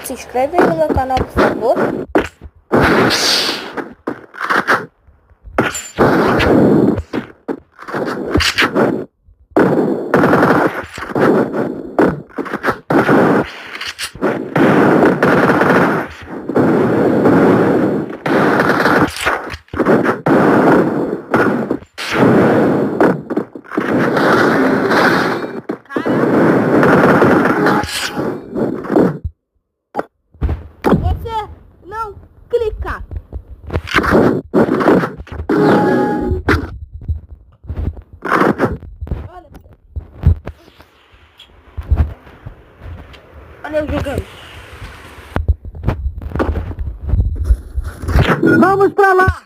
Se inscreve aí no meu canal, por favor. Você não clica. Olha eu jogando. Vamos pra lá!